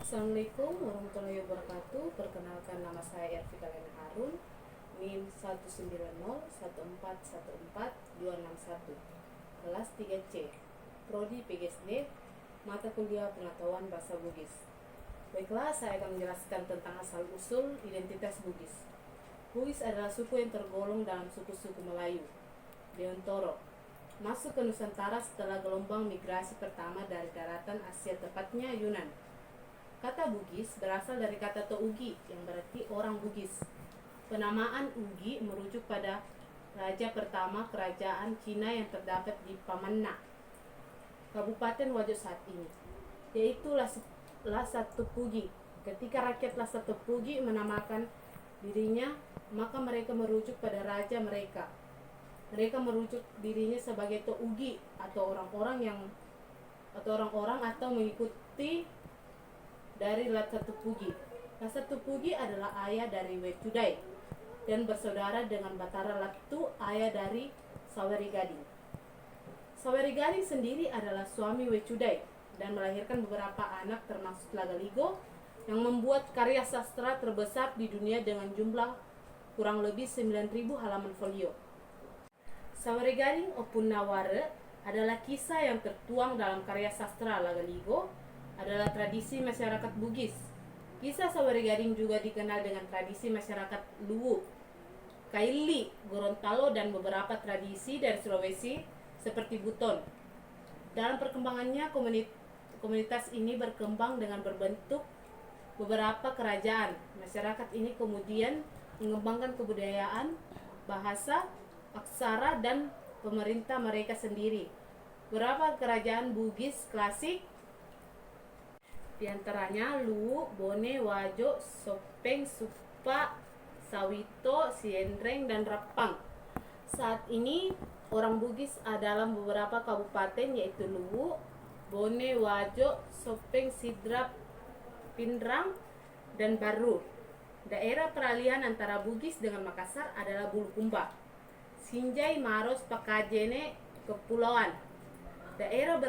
Assalamualaikum warahmatullahi wabarakatuh. Perkenalkan, nama saya Ervika Lena Harun, NIM 1901414 kelas 3C, Prodi PGSD, mata kuliah pengetahuan bahasa Bugis. Baiklah, saya akan menjelaskan tentang asal-usul identitas Bugis. Bugis adalah suku yang tergolong dalam suku-suku Melayu, Deontoro, masuk ke Nusantara setelah gelombang migrasi pertama dari daratan Asia, tepatnya Yunan. Kata Bugis berasal dari kata Tougi yang berarti orang Bugis. Penamaan Ugi merujuk pada raja pertama kerajaan Cina yang terdapat di Pamanna, Kabupaten Wajo saat ini, yaitu Lasa Tepugi. Ketika rakyat Lasa Tepugi menamakan dirinya, maka mereka merujuk pada raja mereka. Mereka merujuk dirinya sebagai Tougi atau orang-orang atau mengikuti dari Lasa Tepugi. Lasa Tepugi adalah ayah dari Wecudai dan bersaudara dengan Batara Latu, ayah dari Saweri Gading. Saweri Gading sendiri adalah suami Wecudai dan melahirkan beberapa anak termasuk Lagaligo yang membuat karya sastra terbesar di dunia dengan jumlah kurang lebih 9.000 halaman folio. Saweri Gading Opunaware adalah kisah yang tertuang dalam karya sastra Lagaligo, adalah tradisi masyarakat Bugis. Kisah Saweri Gading juga dikenal dengan tradisi masyarakat Luwu, Kaili, Gorontalo, dan beberapa tradisi dari Sulawesi seperti Buton. Dalam perkembangannya, komunitas ini berkembang dengan berbentuk beberapa kerajaan. Masyarakat ini kemudian mengembangkan kebudayaan, bahasa, aksara, dan pemerintah mereka sendiri. Beberapa kerajaan Bugis klasik, di antaranya Luwu, Bone, Wajo, Sopeng, Supa, Sawito, Sienreng, dan Rapang. Saat ini orang Bugis adalah beberapa kabupaten yaitu Luwu, Bone, Wajo, Sopeng, Sidrap, Pindrang, dan Baru. Daerah peralihan antara Bugis dengan Makassar adalah Bulukumba, Sinjai, Maros, Pakajene, Kepulauan. Daerah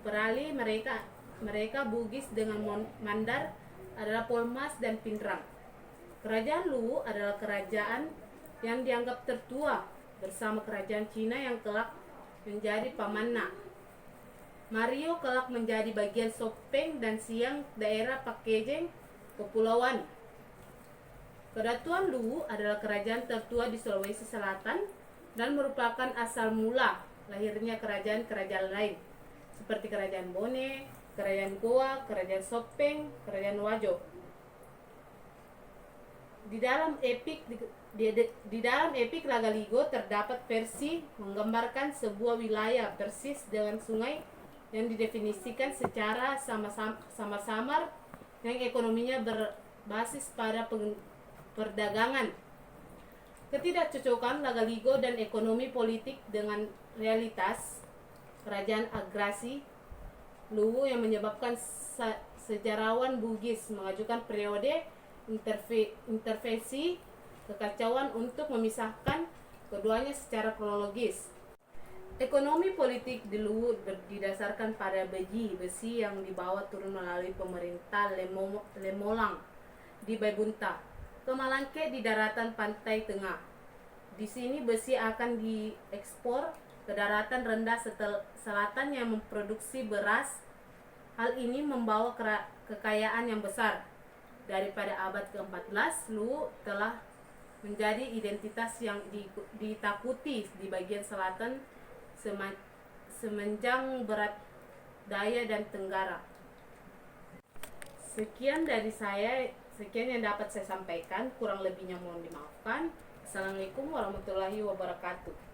beralih mereka Bugis dengan Mandar adalah Polmas dan Pindrang. Kerajaan Luwu adalah kerajaan yang dianggap tertua bersama kerajaan Cina yang kelak menjadi Pamanna. Mario kelak menjadi bagian Sopeng dan Siang daerah Pakejeng, Kepulauan. Kedatuan Luwu adalah kerajaan tertua di Sulawesi Selatan dan merupakan asal mula lahirnya kerajaan-kerajaan lain seperti Kerajaan Bone, Kerajaan Goa, Kerajaan Sopeng, Kerajaan Wajo. Di dalam epik Lagaligo terdapat versi menggambarkan sebuah wilayah persis dengan sungai yang didefinisikan secara samar-samar yang ekonominya berbasis pada perdagangan. Ketidakcocokan Lagaligo dan ekonomi politik dengan realitas kerajaan agrasi Luwu yang menyebabkan sejarawan Bugis mengajukan periode intervensi kekacauan untuk memisahkan keduanya secara kronologis. Ekonomi politik di Luwu didasarkan pada besi yang dibawa turun melalui pemerintah Lemolang di Baibunta ke Malangke di daratan pantai tengah. Di sini besi akan diekspor ke daratan rendah selatan yang memproduksi beras. Hal ini membawa kekayaan yang besar. Daripada abad ke-14, Luwu telah menjadi identitas yang ditakuti di bagian selatan semenjang barat daya dan tenggara. Sekian yang dapat saya sampaikan, kurang lebihnya mohon dimaafkan. Assalamualaikum warahmatullahi wabarakatuh.